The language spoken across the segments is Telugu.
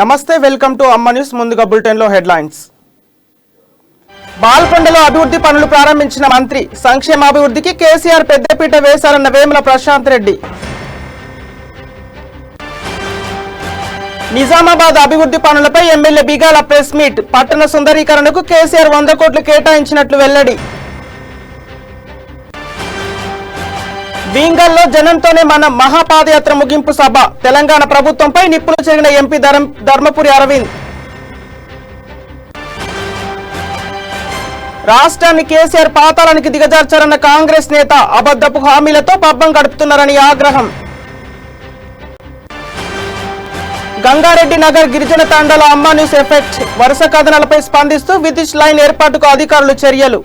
నమస్తే, వెల్కమ్ టు అమ్మ న్యూస్. ముందుగా బులెటిన్ లో హెడ్లైన్స్. బాల్కొండలో అభివృద్ధి పనులు ప్రారంభించిన మంత్రి, సంక్షేమాభివృద్ధికి కేసీఆర్ పెద్దపీట వేశారన్న వేముల ప్రశాంత్ రెడ్డి. నిజామాబాద్ అభివృద్ధి పనులపై ఎమ్మెల్యే బిగాల ప్రెస్ మీట్, పట్టణ సుందరీకరణకు కేసీఆర్ 100 కోట్లు కేటాయించినట్లు వెల్లడి. బీంగల్లో జనంతోనే మన మహాపాదయాత్ర ముగింపు సభ, తెలంగాణ ప్రభుత్వంపై నిప్పులు చెరిగిన ఎంపీ ధర్మపురి అరవింద్. రాష్ట్రాన్ని కేసీఆర్ పాతాళానికి దిగజార్చారన్న కాంగ్రెస్ నేత, అబద్ధపు హామీలతో పబ్బం గడుపుతున్నారని ఆగ్రహం. గంగారెడ్డి నగర్ గిరిజన తాండాలో అమ్మ న్యూస్ ఎఫెక్ట్, వరుస కథనాలపై స్పందిస్తూ విద్యుత్ లైన్ ఏర్పాటుకు అధికారులు చర్యలు.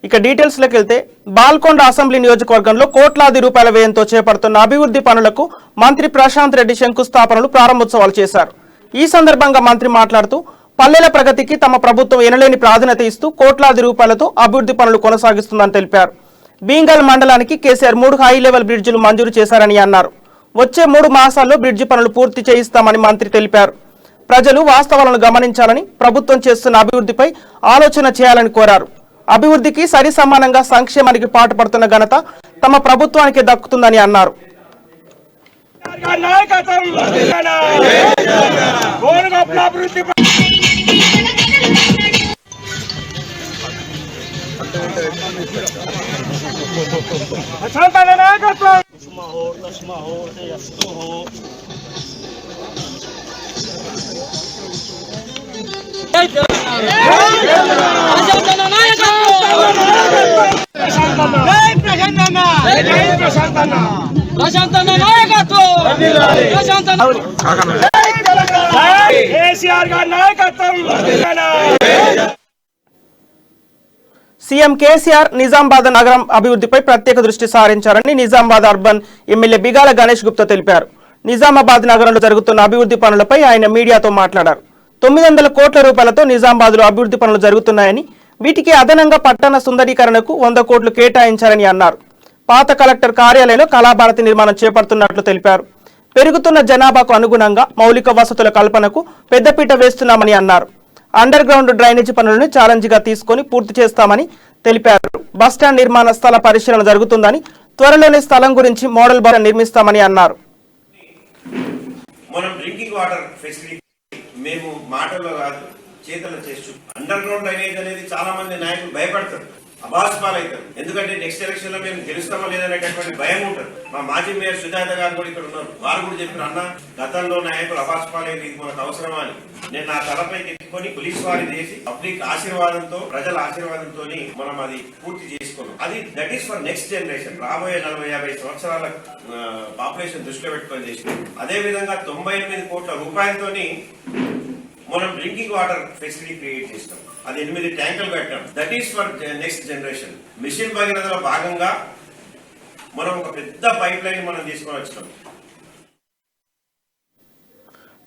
ఇక డీటెయిల్స్ లోకి వెళ్తే, బాల్కొండ అసెంబ్లీ నియోజకవర్గంలో కోట్లాది రూపాయల వ్యయంతో చేపడుతున్న అభివృద్ధి పనులకు మంత్రి ప్రశాంత్ రెడ్డి శంకుస్థాపనలు ప్రారంభోత్సవాలు చేశారు. ఈ సందర్భంగా మంత్రి మాట్లాడుతూ, పల్లెల ప్రగతికి తమ ప్రభుత్వం ఎనలేని ప్రాధాన్యత ఇస్తూ కోట్లాది రూపాయలతో అభివృద్ధి పనులు కొనసాగిస్తుందని తెలిపారు. బీంగల్ మండలానికి కేసీఆర్ 3 హై లెవెల్ బ్రిడ్జిలు మంజూరు చేశారని అన్నారు. వచ్చే 3 మాసాల్లో బ్రిడ్జి పనులు పూర్తి చేయిస్తామని మంత్రి తెలిపారు. ప్రజలు వాస్తవాలను గమనించాలని, ప్రభుత్వం చేస్తున్న అభివృద్ధిపై ఆలోచన చేయాలని కోరారు. అభివృద్ధికి సరి సమానంగా సంక్షేమానికి పాటుపడుతున్న ఘనత తమ ప్రభుత్వానికి దక్కుతుందని అన్నారు. సీఎం కేసీఆర్ నిజామాబాద్ నగరం అభివృద్ధిపై ప్రత్యేక దృష్టి సారించారని నిజామాబాద్ అర్బన్ ఎమ్మెల్యే బిగాల గణేష్ గుప్తా తెలిపారు. నిజామాబాద్ నగరంలో జరుగుతున్న అభివృద్ధి పనులపై ఆయన మీడియాతో మాట్లాడారు. 900 కోట్ల రూపాయలతో నిజామాబాద్లో అభివృద్ధి పనులు జరుగుతున్నాయని, వీటికి అదనంగా పట్టణ సుందరీకరణకు 100 కోట్లు కేటాయించారని అన్నారు. పాత కలెక్టర్ కార్యాలయంలో కళాభారతి నిర్మాణం చేపడుతున్నట్లు తెలిపారు. పెరుగుతున్న జనాభాకు అనుగుణంగా మౌలిక వసతుల కల్పనకు పెద్దపీట వేస్తున్నామని అన్నారు. అండర్ గ్రౌండ్ డ్రైనేజీ పనులను ఛాలెంజ్గా తీసుకుని పూర్తి చేస్తామని తెలిపారు. బస్టాండ్ నిర్మాణ స్థల పరిశీలన జరుగుతుందని, త్వరలోనే స్థలం గురించి మోడల్ బస్ నిర్మిస్తామని అన్నారు. మేము మాటల్లో కాదు, చేతల్లో చేస్తూ అండర్ గ్రౌండ్ డ్రైనేజ్ అనేది చాలా మంది నాయకులు భయపడతారు, అభాస్పాలవుతారు. ఎందుకంటే నెక్స్ట్ ఎలక్షన్ లో మేము గెలుస్తామో లేదనేటటువంటి భయం ఉంటుంది. మా మాజీ మేయర్ సుజాత గారు కూడా ఇక్కడ ఉన్నారు. వారు కూడా చెప్పారు, అన్న గతంలో నాయకులు అభాస్పాలైంది, ఇది మనకు అవసరమా అని. నేను నా తలపైకి ఎత్తుకొని పోలీస్ వారిని చేసి పబ్లిక్ ఆశీర్వాదంతో, ప్రజల ఆశీర్వాదంతో మనం అది పూర్తి చేసుకున్నాం. అది that is for next generation. రాబోయే 40-50 సంవత్సరాల పాపులేషన్ దృష్టిలో పెట్టుకొని చేసినాం. అదే విధంగా 98 కోట్ల రూపాయలతోని మనం డ్రింకింగ్ వాటర్ ఫెసిలిటీ క్రియేట్ చేస్తాం. అది 8 ట్యాంకులు పెట్టాం. That is for next generation. Mission భగీరథలో భాగంగా మనం ఒక పెద్ద పైప్ లైన్ మనం తీసుకొని వచ్చినాం.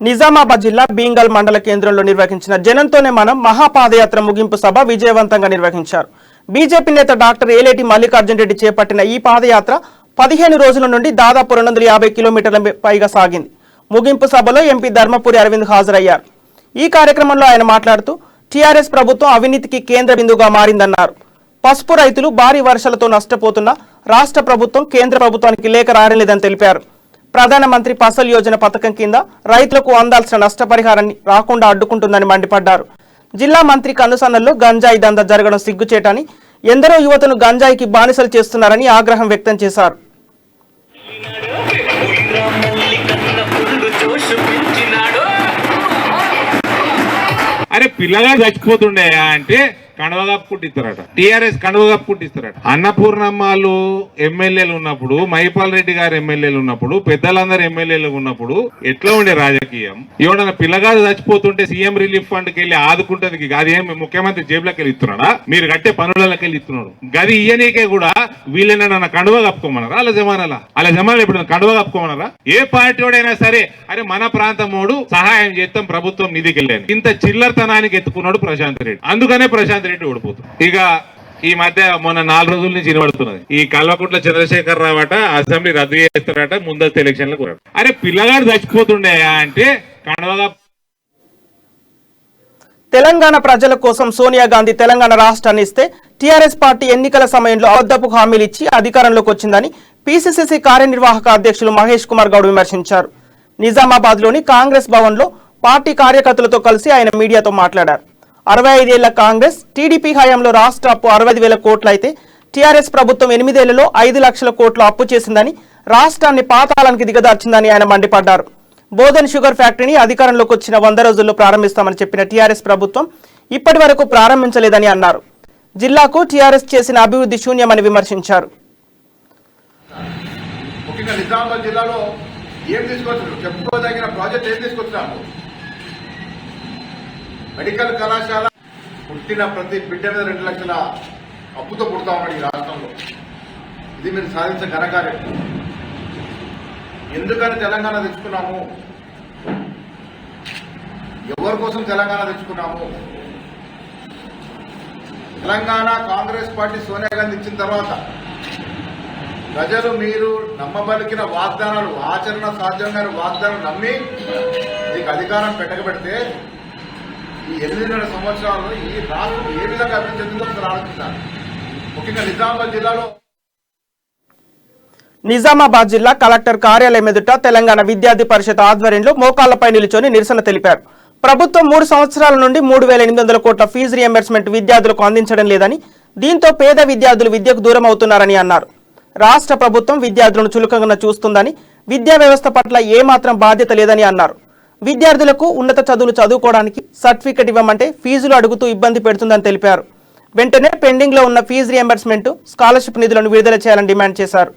నిజామాబాద్ జిల్లా బీంగల్ మండల కేంద్రంలో నిర్వహించిన జనంతోనే మనం మహాపాదయాత్ర ముగింపు సభ విజయవంతంగా నిర్వహించారు. బీజేపీ నేత డాక్టర్ ఏలేటి మల్లికార్జున్ రెడ్డి చేపట్టిన ఈ పాదయాత్ర 15 రోజుల నుండి దాదాపు 250 కిలోమీటర్ల పైగా సాగింది. ముగింపు సభలో ఎంపీ ధర్మపురి అరవింద్ హాజరయ్యారు. ఈ కార్యక్రమంలో ఆయన మాట్లాడుతూ, టీఆర్ఎస్ ప్రభుత్వం అవినీతికి కేంద్ర బిందువుగా మారిందన్నారు. పసుపు రైతులు భారీ వర్షాలతో నష్టపోతున్న రాష్ట్ర ప్రభుత్వం కేంద్ర ప్రభుత్వానికి లేఖ రాయలేదని తెలిపారు. ప్రధానమంత్రి ఫసల్ యోజన పథకం కింద రైతులకు అందాల్సిన నష్టపరిహారాన్ని రాకుండా అడ్డుకుంటుందని మండిపడ్డారు. జిల్లా మంత్రి కనుసన్నల్లో గంజాయి దందా జరగడం సిగ్గుచేటని, ఎందరో యువతను గంజాయికి బానిసలు చేస్తున్నారని ఆగ్రహం వ్యక్తం చేశారు. అరే పిల్లగా చచ్చిపోతుండే అంటే కండవ కప్పుకుంటిస్తారట, టీఆర్ఎస్ కండవ కప్పుకుంటిస్తారట. అన్నపూర్ణమ్మలు ఎమ్మెల్యేలు ఉన్నప్పుడు, మైపాల్ రెడ్డి గారు ఎమ్మెల్యేలు ఉన్నప్పుడు, పెద్దలందరూ ఎమ్మెల్యేలు ఉన్నప్పుడు ఎట్లా ఉండే రాజకీయం? ఎవడన్నా పిల్లగాడు చచ్చిపోతుంటే సీఎం రిలీఫ్ ఫండ్కి వెళ్ళి ఆదుకుంటది. అది ఏం ముఖ్యమంత్రి జేబులోకి వెళ్ళి ఇస్తున్నాడా? మీరు కట్టే పనులకి వెళ్ళి ఇస్తున్నాడు. గది ఇయ్యనీకే కూడా వీళ్ళైనా కండువ కప్పుకోమన్నారా? అలా జమానాలు ఇప్పుడు కండువ కప్పుకోమన్నారా? ఏ పార్టీ వాడైనా సరే, అరే మన ప్రాంతమోడు సహాయం చేస్తాం ప్రభుత్వం నిధికి వెళ్ళాను, ఇంత చిల్లరతనానికి ఎత్తుకున్నాడు ప్రశాంత్ రెడ్డి. అందుకనే ప్రశాంత్ రెడ్డి ఓడిపోతుంది. ఇక ఈ మధ్య మొన్న 4 రోజుల నుంచి వినబడుతున్నది. ఈ కల్వకుంట్ల చంద్రశేఖర్ రావట అసెంబ్లీ రద్దు చేస్తారట, ముందస్తు ఎలక్షన్లకు. అరే పిల్లగాడు చచ్చిపోతుండే అంటే కడవగా. తెలంగాణ ప్రజల కోసం సోనియా గాంధీ తెలంగాణ రాష్ట్రాన్ని ఇస్తే టీఆర్ఎస్ పార్టీ ఎన్నికల సమయంలో అబద్ధపు హామీలు ఇచ్చి అధికారంలోకి వచ్చిందని పీసీసీ కార్యనిర్వాహక అధ్యక్షులు మహేష్ కుమార్ గౌడ్ విమర్శించారు. నిజామాబాద్ లోని కాంగ్రెస్ భవన్ లో పార్టీ కార్యకర్తలతో కలిసి ఆయన మీడియాతో మాట్లాడారు. 65 ఏళ్ల కాంగ్రెస్ టీడీపీ హయాంలో రాష్ట్ర అప్పు 65,000 కోట్లు అయితే టీఆర్ఎస్ ప్రభుత్వం 8 ఏళ్లలో 5 లక్షల కోట్లు అప్పు చేసిందని, రాష్ట్రాన్ని పాతాళానికి దిగదార్చిందని ఆయన మండిపడ్డారు. బోధన్ షుగర్ ఫ్యాక్టరీని అధికారంలోకి వచ్చిన 100 రోజుల్లో ప్రారంభిస్తామని చెప్పిన టీఆర్ఎస్ ప్రభుత్వం ఇప్పటి వరకు ప్రారంభించలేదని అన్నారు. జిల్లాకు టీఆర్ఎస్ చేసిన అభివృద్ధి శూన్యమని విమర్శించారు. ముఖ్యంగా నిజామాబాద్ జిల్లాలో ఏం తీసుకొచ్చారు, చెప్పుకోదగిన ప్రాజెక్ట్ ఏం తీసుకొచ్చారు? మెడికల్ కళాశాల పుట్టిన ప్రతి బిడ్డ మీద 2 లక్షల అప్పుతో పుడతా ఉన్నాడు ఈ రాష్ట్రంలో. ఇది మీరు సాధించే ఘనకార్యం. ఎందుకని తెలంగాణ తెచ్చుకున్నాము? ఎవరి కోసం తెలంగాణ తెచ్చుకున్నాము? తెలంగాణ కాంగ్రెస్ పార్టీ సోనియా గాంధీ ఇచ్చిన తర్వాత ప్రజలు మీరు నమ్మబలికిన వాగ్దానాలు, ఆచరణ సాధ్యమైన వాగ్దానాలు నమ్మి మీకు అధికారం పెట్టకబెడితే ఈ 8.5 సంవత్సరాలు ఈ రాష్ట్రం ఏ విధంగా అభివృద్ధి చెందిందో ఒకసారి ఆలోచించాలి. ముఖ్యంగా నిజామాబాద్ జిల్లాలో నిజామాబాద్ జిల్లా కలెక్టర్ కార్యాలయం ఎదుట తెలంగాణ విద్యార్థి పరిషత్ ఆధ్వర్యంలో మోకాళ్లపై నిలుచొని నిరసన తెలిపారు. ప్రభుత్వం 3 సంవత్సరాల నుండి 3,800 కోట్ల ఫీజు రియంబర్స్మెంట్ విద్యార్థులకు అందించడం లేదని, దీంతో పేద విద్యార్థులు విద్యకు దూరం అవుతున్నారని అన్నారు. రాష్ట్ర ప్రభుత్వం విద్యార్థులను చులకన చూస్తుందని, విద్యా వ్యవస్థ పట్ల ఏమాత్రం బాధ్యత లేదని అన్నారు. విద్యార్థులకు ఉన్నత చదువులు చదువుకోవడానికి సర్టిఫికెట్ ఇవ్వమంటే ఫీజులు అడుగుతూ ఇబ్బంది పెడుతుందని తెలిపారు. వెంటనే పెండింగ్ లో ఉన్న ఫీజు రియంబర్స్మెంట్, స్కాలర్షిప్ నిధులను విడుదల చేయాలని డిమాండ్ చేశారు.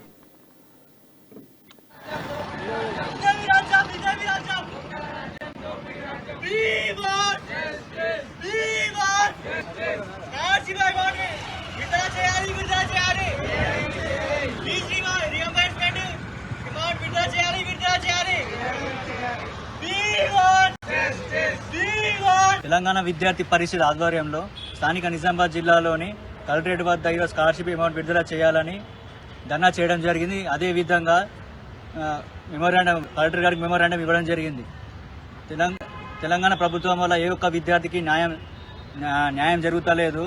తెలంగాణ విద్యార్థి పరిషత్ ఆధ్వర్యంలో స్థానిక నిజామాబాద్ జిల్లాలోని కలెక్టరేట్ వద్ద ఈరోజు స్కాలర్షిప్ అమౌంట్ విడుదల చేయాలని ధర్నా చేయడం జరిగింది. అదేవిధంగా కలెక్టర్ గారికి మెమోరాండం ఇవ్వడం జరిగింది. తెలంగాణ ప్రభుత్వం వల్ల ఏ ఒక్క విద్యార్థికి న్యాయం జరుగుతలేదు.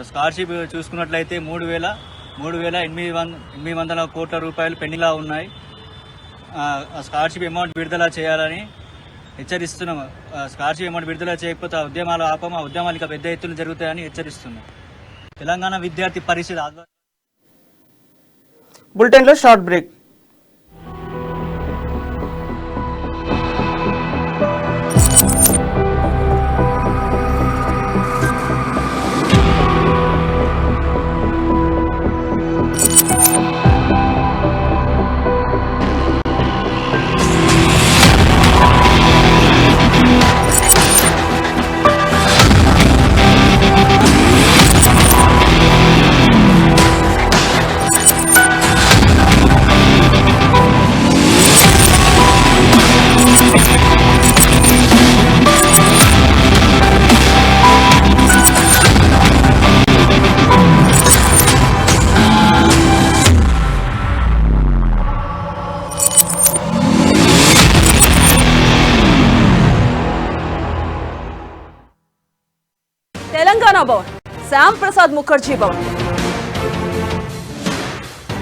స్కాలర్షిప్ చూసుకున్నట్లయితే 3,800 కోట్ల రూపాయలు పెండింగ్లా ఉన్నాయి. స్కాలర్షిప్ అమౌంట్ విడుదల చేయాలని హెచ్చరిస్తున్నాం. స్కాలర్షిప్ అమౌంట్ విడుదల చేయకపోతే ఉద్యమాలు ఆపం, ఆ ఉద్యమాలు ఇక పెద్ద ఎత్తున జరుగుతాయని హెచ్చరిస్తున్నాం. తెలంగాణ విద్యార్థి పరిషత్ ఆధ్వర్యంలో బులెటిన్లో short break. Telangana Bhavan, Shyam Prasad Mukherjee Bhavan,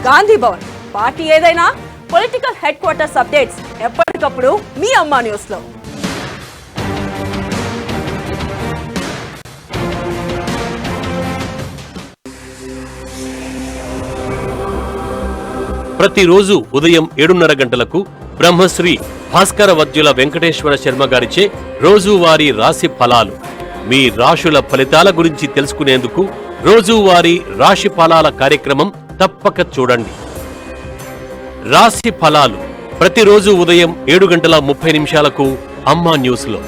Gandhi Bhavan. Party ఏదైనా పొలిటికల్ హెడ్ క్వార్టర్స్ అప్డేట్స్ ఎప్పటికప్పుడు మీ అమ్మా న్యూస్ లో. ప్రతిరోజు ఉదయం 7:30 గంటలకు బ్రహ్మశ్రీ భాస్కర వద్యుల వెంకటేశ్వర శర్మ గారిచే రోజువారీ రాశి ఫలాలు. మీ రాశుల ఫలితాల గురించి తెలుసుకునేందుకు రోజువారీ రాశి ఫలాల కార్యక్రమం తప్పక చూడండి. రాశి ఫలాలు ప్రతిరోజు ఉదయం 7:30 అమ్మా న్యూస్ లో.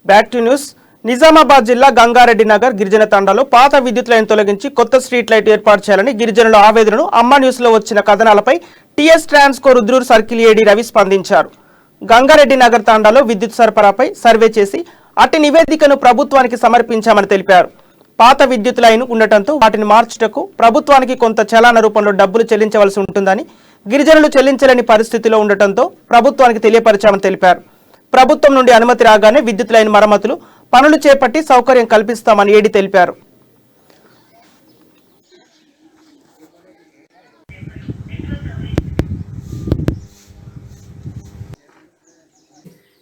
Back to news. నిజామాబాద్ జిల్లా గంగారెడ్డి నగర్ గిరిజన తండాలో పాత విద్యుత్ లైన్ తొలగించి కొత్త స్ట్రీట్ లైట్ ఏర్పాటు చేయాలని గిరిజనుల ఆవేదనను అమ్మా న్యూస్ లో వచ్చిన కథనాలపై టీఎస్ ట్రాన్స్కో రుద్రూర్ సర్కిల్ ఏడీ రవి స్పందించారు. గంగారెడ్డి నగర్ తాండాలో విద్యుత్ సరఫరాపై సర్వే చేసి అట్టి నివేదికను ప్రభుత్వానికి సమర్పించామని తెలిపారు. పాత విద్యుత్ లైన్ ఉండటంతో వాటిని మార్చుటకు ప్రభుత్వానికి కొంత చలాన రూపంలో డబ్బులు చెల్లించవలసి ఉంటుందని, గిరిజనులు చెల్లించలేని పరిస్థితిలో ఉండటంతో ప్రభుత్వానికి తెలియపరిచామని తెలిపారు. ప్రభుత్వం నుండి అనుమతి రాగానే విద్యుత్ లైన్ మరమ్మతులు పనులు చేపట్టి సౌకర్యం కల్పిస్తామని ఏడీ తెలిపారు.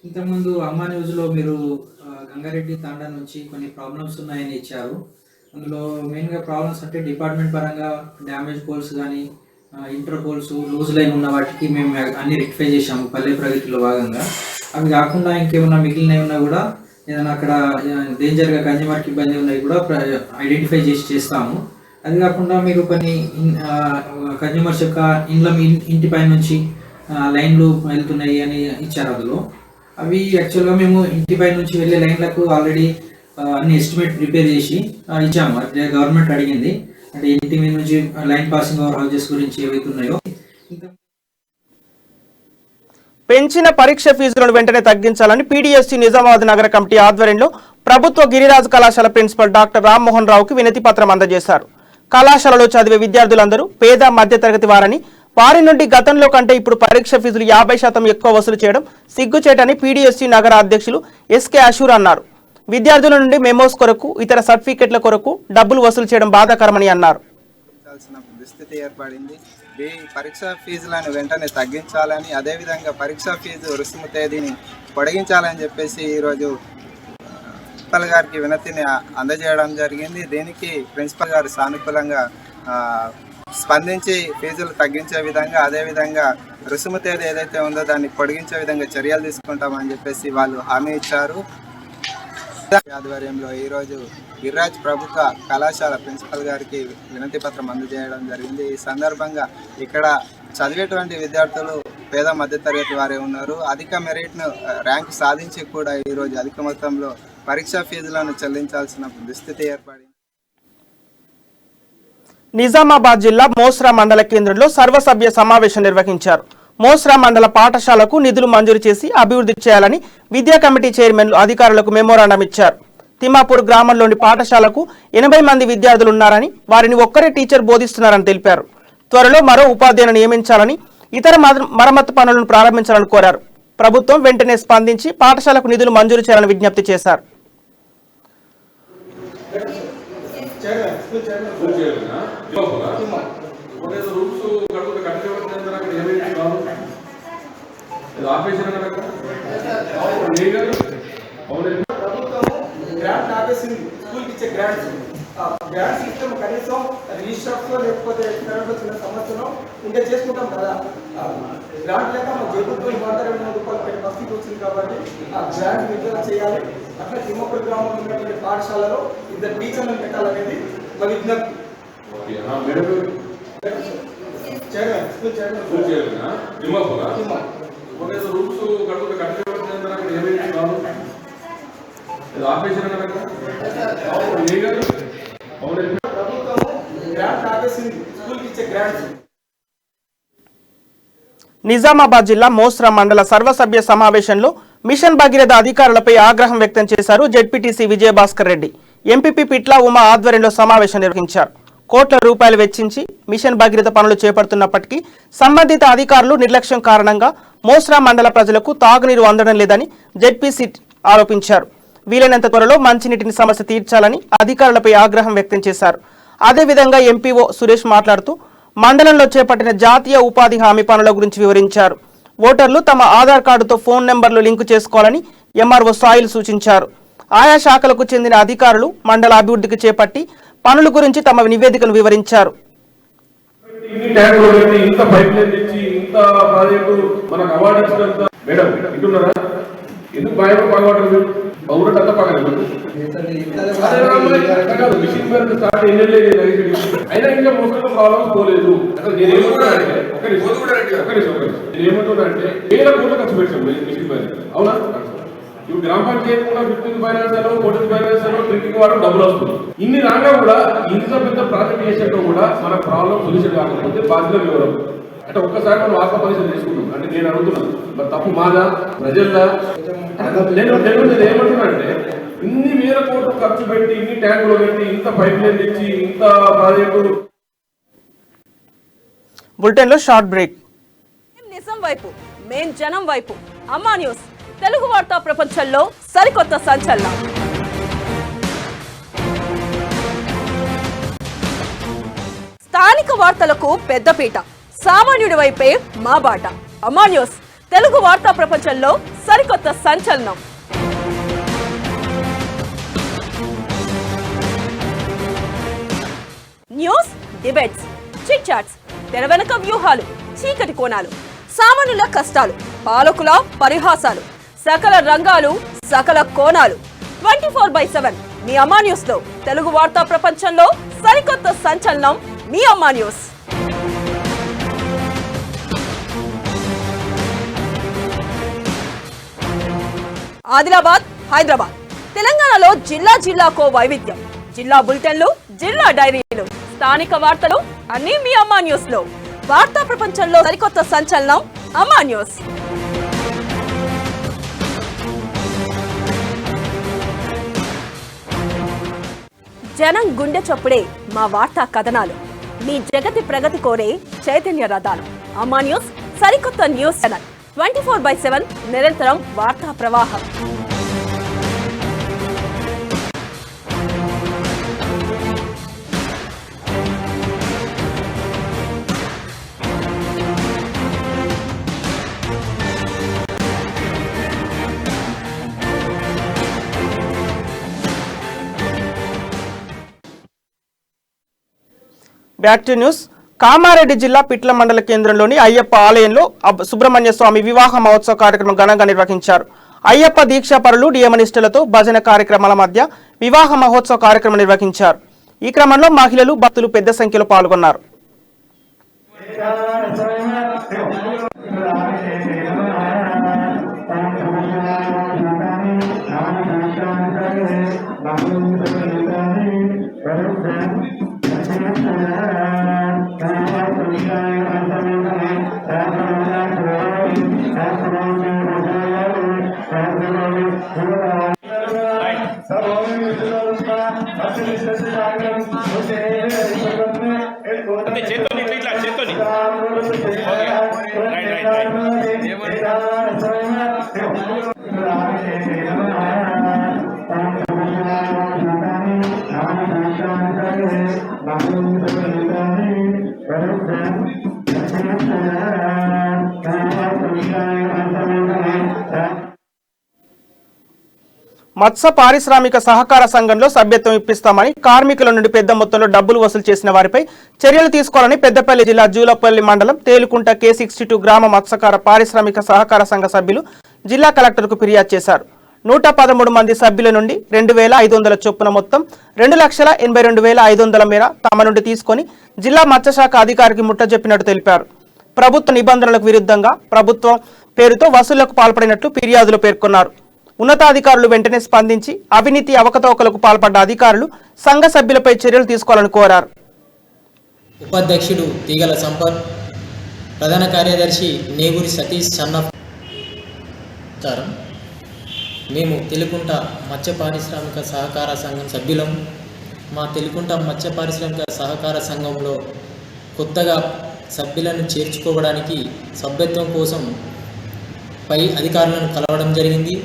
ఇంతకుముందు అమ్మా న్యూస్లో మీరు గంగారెడ్డి తాండా నుంచి కొన్ని ప్రాబ్లమ్స్ ఉన్నాయని ఇచ్చారు. అందులో మెయిన్గా ప్రాబ్లమ్స్ అంటే డిపార్ట్మెంట్ పరంగా డ్యామేజ్ పోల్స్ కానీ ఇంటర్ పోల్స్ లూజ్ లైన్ ఉన్న వాటికి మేము అన్ని రెక్టిఫై చేసాము పల్లె ప్రగతిలో భాగంగా. అవి కాకుండా ఇంకేమన్నా మిగిలినవి ఉన్నా కూడా ఏదైనా అక్కడ డేంజర్గా కన్జ్యూమర్కి ఇబ్బంది ఉన్నవి కూడా ఐడెంటిఫై చేస్తాము. అది కాకుండా మీరు కొన్ని కన్జ్యూమర్స్ యొక్క ఇంటిపై నుంచి లైన్లు వెళ్తున్నాయి అని ఇచ్చారు. అందులో అవి యాక్చువల్గా మేము ఇంటిపై నుంచి వెళ్ళే లైన్లకు ఆల్రెడీ అన్ని ఎస్టిమేట్ ప్రిపేర్ చేసి ఇచ్చాము. అదే గవర్నమెంట్ అడిగింది, అంటే ఇంటి మీద నుంచి లైన్ పాసింగ్ ఓవర్ హౌజెస్ గురించి ఏవైతున్నాయో. పెంచిన పరీక్ష ఫీజులను వెంటనే తగ్గించాలని పీడీఎస్సీ నిజామాబాద్ నగర కమిటీ ఆధ్వర్యంలో ప్రభుత్వ గిరిరాజు కళాశాల ప్రిన్సిపల్ డాక్టర్ రామ్మోహన్ రావుకి వినతి పత్రం అందజేశారు. కళాశాలలో చదివే విద్యార్థులందరూ పేద మధ్యతరగతి వారని, వారి నుండి గతంలో కంటే ఇప్పుడు పరీక్ష ఫీజులు 50% ఎక్కువ వసూలు చేయడం సిగ్గుచేటని పీడీఎస్సీ నగర అధ్యక్షులు ఎస్కే అషూర్ అన్నారు. విద్యార్థుల నుండి మెమోస్ కొరకు, ఇతర సర్టిఫికెట్ల కొరకు డబ్బులు వసూలు చేయడం బాధాకరమని అన్నారు. దుస్థితి ఏర్పడింది. పరీక్ష ఫీజులను వెంటనే తగ్గించాలని, అదేవిధంగా పరీక్ష ఫీజు రుసుము తేదీని పొడిగించాలని చెప్పేసి ఈరోజు ప్రిన్సిపల్ గారికి వినతిని అందజేయడం జరిగింది. దీనికి ప్రిన్సిపల్ గారు సానుకూలంగా స్పందించి ఫీజులు తగ్గించే విధంగా, అదేవిధంగా రుసుము తేదీ ఏదైతే ఉందో దాన్ని పొడిగించే విధంగా చర్యలు తీసుకుంటామని చెప్పేసి వాళ్ళు హామీ ఇచ్చారు. ఆధ్వర్యంలో ఈరోజు గిరిరాజ్ ప్రభుత్వ కళాశాల ప్రిన్సిపల్ గారికి వినతి పత్రం అందజేయడం జరిగింది. ఈ సందర్భంగా ఇక్కడ చదివేటువంటి విద్యార్థులు పేద మధ్యతరగతి వారే ఉన్నారు. అధిక మెరిట్ను ర్యాంకు సాధించి కూడా ఈరోజు అధిక మొత్తంలో పరీక్షా ఫీజులను చెల్లించాల్సిన దుస్థితి ఏర్పడింది. నిజామాబాద్ జిల్లా మోస్రా మండల కేంద్రంలో సర్వసభ్య సమావేశం నిర్వహించారు. మోస్రా మండల పాఠశాలకు నిధులు మంజూరు చేసి అభివృద్ధి చేయాలని విద్యా కమిటీ చైర్మన్లు అధికారులకు మెమోరాండం ఇచ్చారు. తిమ్మాపూర్ గ్రామంలోని పాఠశాలకు 80 మంది విద్యార్థులు ఉన్నారని, వారిని ఒక్కరే టీచర్ బోధిస్తున్నారని తెలిపారు. త్వరలో మరో ఉపాధ్యాయులను నియమించాలని, ఇతర మరమ్మతు పనులను ప్రారంభించాలని కోరారు. ప్రభుత్వం వెంటనే స్పందించి పాఠశాలకు నిధులు మంజూరు చేయాలని విజ్ఞప్తి చేశారు. గ్రాంట్ ఆపేసింది, స్కూల్కి ఇచ్చే గ్రాంట్స్ ఇస్తాము. కనీసం రిజిస్టర్స్లో లేకపోతే కరెంట్ చిన్న సమస్యలో ఉంటే చేసుకుంటాం కదా. గ్రాంట్ లేక మా ప్రభుత్వం 120 రూపాయలు పెట్టి బస్సుకి వచ్చింది కాబట్టి ఆ గ్రాంట్ విడుదల చేయాలి. అట్లా తిమ్మపూర్ గ్రామంలో ఉన్నటువంటి పాఠశాలలో 2 టీచర్లను పెట్టాలనేది మా విజ్ఞప్తి. నిజామాబాద్ జిల్లా మోస్రా మండల సర్వసభ్య సమావేశంలో మిషన్ భగీరథ అధికారులపై ఆగ్రహం వ్యక్తం చేశారు. జెడ్పీటీసీ విజయభాస్కర్ రెడ్డి, ఎంపీపీ పిట్ల ఉమా ఆధ్వర్యంలో సమావేశం నిర్వహించారు. కోట్ల రూపాయలు వెచ్చించి మిషన్ భగీరథ పనులు చేపడుతున్నప్పటికీ సంబంధిత అధికారులు నిర్లక్ష్యం కారణంగా మోస్రా మండల ప్రజలకు తాగునీరు అందడం లేదని జెడ్పీసీ ఆరోపించారు. వీలైనంత త్వరలో మంచినీటిని సమస్య తీర్చాలని అధికారులపై ఆగ్రహం వ్యక్తం చేశారు. అదేవిధంగా ఎంపీఓ సురేష్ మాట్లాడుతూ మండలంలో చేపట్టిన జాతీయ ఉపాధి హామీ పనుల గురించి వివరించారు. ఓటర్లు తమ ఆధార్ కార్డుతో ఫోన్ నెంబర్లు లింకు చేసుకోవాలని ఎంఆర్ఓ సాయిల్ సూచించారు. ఆయా శాఖలకు చెందిన అధికారులు మండల అభివృద్ధికి చేపట్టి పనుల గురించి తమ నివేదికను వివరించారు. ఎందుకు భయం పగబడదు పౌరుడంతా పగలదు స్టార్ట్ అయినా ఇంకా మోసం ప్రాబ్లమ్స్ పోలేదు. అసలు నేనేమంటున్నానంటే నేనేమంటున్నానంటే 1000 కోట్లు ఖర్చు పెట్టాం మిషన్ పైన, అవునా? ఇప్పుడు గ్రామ పంచాయతీ కూడా 15 ఫైనాన్స్ అనో 14 ఫైనాన్స్ అనో డ్రింకింగ్ వాటర్ డబ్బులు వస్తుంది. ఇన్ని రాగా కూడా ఇంత పెద్ద ప్రాజెక్ట్ చేసేటో కూడా మన ప్రాబ్లం సొల్యూషన్ కాకపోతే బాధ్యత వివరం. అంటే ఒక్కసారి మనం ఆత్మ పరిశీలన చేసుకుంటాం. అంటే నేను అడుగుతున్నాను, మరి తప్పు మాదా ప్రజల్లా? నేను ఏమంటున్నా అంటే ఇన్ని వేల కోట్లు ఖర్చు పెట్టి, ఇన్ని ట్యాంకులు పెట్టి, ఇంత పైప్ లైన్ తెచ్చి, ఇంత ప్రాజెక్టు. బులెటిన్లో షార్ట్ బ్రేక్. నిజం వైపు, మేం జనం వైపు. అమ్మా న్యూస్ తెలుగు వార్తా ప్రపంచంలో సరికొత్త సంచలనం. స్థానిక వార్తలకు పెద్దపీట, సామాన్యుడి వైపే మా బాట. అమ్మా న్యూస్ తెలుగు వార్తా ప్రపంచంలో సరికొత్త సంచలనం. న్యూస్, డిబేట్స్, చిట్ చాట్స్, తెర వెనుక వ్యూహాలు, చీకటి కోణాలు, సామాన్యుల కష్టాలు, పాలకుల పరిహాసాలు, సకల రంగాలు, సకల కోణాలు. 24/7 మీ అమ్మా న్యూస్ లో తెలుగు వార్తా ప్రపంచంలో సరికొత్త సంచలనం మీ అమ్మా న్యూస్. ఆదిలాబాద్, హైదరాబాద్, తెలంగాణలో జిల్లా జిల్లాకో వైవిధ్యం. జిల్లా బులెటిన్లు, జిల్లా డైరీలు, స్థానిక వార్తలు అన్నీ మీ అమ్మా న్యూస్ లో. వార్తా ప్రపంచంలో సరికొత్త సంచలనం అమ్మా న్యూస్. జనం గుండె చప్పుడే మా వార్తా కథనాలు, మీ జగతి ప్రగతి కోరే చైతన్య రథాలు. అమ్మా న్యూస్ సరికొత్త న్యూస్ ఛానల్. 24/7 నిరంతరం వార్తా ప్రవాహం. Back to news. కామారెడ్డి జిల్లా పిట్ల మండల కేంద్రంలోని అయ్యప్ప ఆలయంలో సుబ్రహ్మణ్య స్వామి వివాహ మహోత్సవ కార్యక్రమం ఘనంగా నిర్వహించారు. అయ్యప్ప దీక్షాపరులు, నియమనిష్టలతో భజన కార్యక్రమాల మధ్య వివాహ మహోత్సవ కార్యక్రమం నిర్వహించారు. ఈ క్రమంలో మహిళలు, భక్తులు పెద్ద సంఖ్యలో పాల్గొన్నారు. మత్స్య పారిశ్రామిక సహకార సంఘంలో సభ్యత్వం ఇప్పిస్తామని కార్మికుల నుండి పెద్ద మొత్తంలో డబ్బులు వసూలు చేసిన వారిపై చర్యలు తీసుకోవాలని పెద్దపల్లి జిల్లా జూలపల్లి మండలం తేలుకుంట K62 గ్రామ మత్స్యకార పారిశ్రామిక సహకార సంఘ సభ్యులు జిల్లా కలెక్టర్కు ఫిర్యాదు చేశారు. 113 మంది సభ్యుల నుండి 2,500 చొప్పున మొత్తం 2,82,500 మేర తమ నుండి తీసుకొని జిల్లా మత్స్యశాఖ అధికారికి ముట్టజెప్పినట్టు తెలిపారు. ప్రభుత్వ నిబంధనలకు విరుద్ధంగా ప్రభుత్వం పేరుతో వసూళ్లకు పాల్పడినట్లు ఫిర్యాదులో పేర్కొన్నారు. ఉన్నతాధికారులు వెంటనే స్పందించి అవినీతి అవకతవకలకు పాల్పడ్డ అధికారులు సంఘ సభ్యులపై చర్యలు తీసుకోవాలని కోరారు. ఉపాధ్యక్షుడు తీగల సంపత్, ప్రధాన కార్యదర్శి నేగురి సతీష్ సన్నఫ్. మేము తెలుకుంట మత్స్య పారిశ్రామిక సహకార సంఘం సభ్యులం. మా తెలుకుంట మత్స్య పారిశ్రామిక సహకార సంఘంలో కొత్తగా సభ్యులను చేర్చుకోవడానికి సభ్యత్వం కోసం పై అధికారులను కలవడం జరిగింది.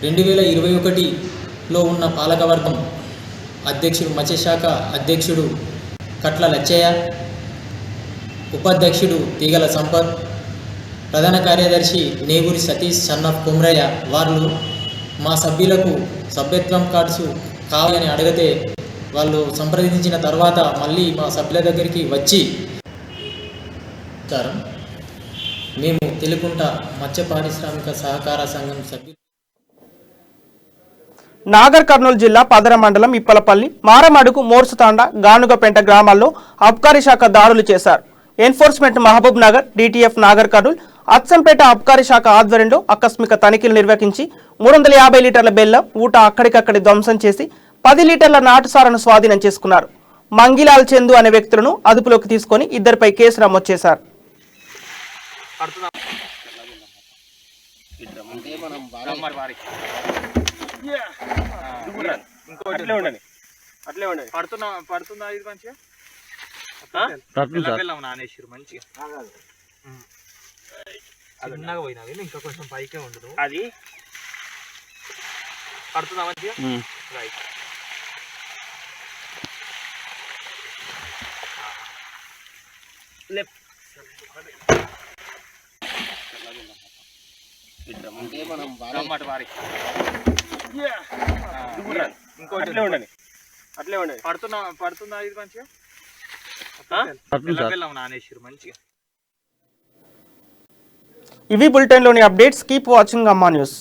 2021లో ఉన్న పాలకవర్గం అధ్యక్షుడు మత్స్యశాఖ అధ్యక్షుడు కట్ల లచ్చయ్య, ఉపాధ్యక్షుడు తీగల సంపత్, ప్రధాన కార్యదర్శి నేగురి సతీష్ సన్నఫ్ కుమ్రయ్య వారు మా సభ్యులకు సభ్యత్వం కార్డ్స్ కావాలని అడిగితే వాళ్ళు సంప్రదించిన తర్వాత మళ్ళీ మా సభ్యుల దగ్గరికి వచ్చి మేము తెలుకుంట మత్స్య పారిశ్రామిక సహకార సంఘం సభ్యులు. నాగర్ కర్నూలు జిల్లా పదర మండలం ఇప్పలపల్లి, మారమడుగు, మోర్సుతాండ, గానుగపేంట గ్రామాల్లో అబ్కారీ శాఖ దాడులు చేశారు. ఎన్ఫోర్స్మెంట్ మహబూబ్ నగర్, DTF నాగర్ కర్నూలు, అచ్చంపేట అబ్కారీ శాఖ ఆధ్వర్యంలో ఆకస్మిక తనిఖీలు నిర్వహించి 350 లీటర్ల బెల్లం, ఊట అక్కడికక్కడి ధ్వంసం చేసి 10 లీటర్ల నాటుసారను స్వాధీనం చేసుకున్నారు. మంగిలాల్ చందు అనే వ్యక్తులను అదుపులోకి తీసుకొని ఇద్దరిపై కేసు నమోదు చేశారు. పడుతుందా అట్లే ఉండండి పడుతుందా ఇది మంచిగా నానేసారు మంచిగా చిన్నగా పోయినా ఇంకా కొంచెం పైకే ఉండదు అది పడుతుందా మంచిగా రైట్ లెఫ్ట్ అట్లే ఉండండి పడుతుందా ఇది మంచిగా నానేసారు మంచిగా ఇవి బులెటిన్లోని అప్డేట్స్. కీప్ వాచింగ్ అమ్మా న్యూస్.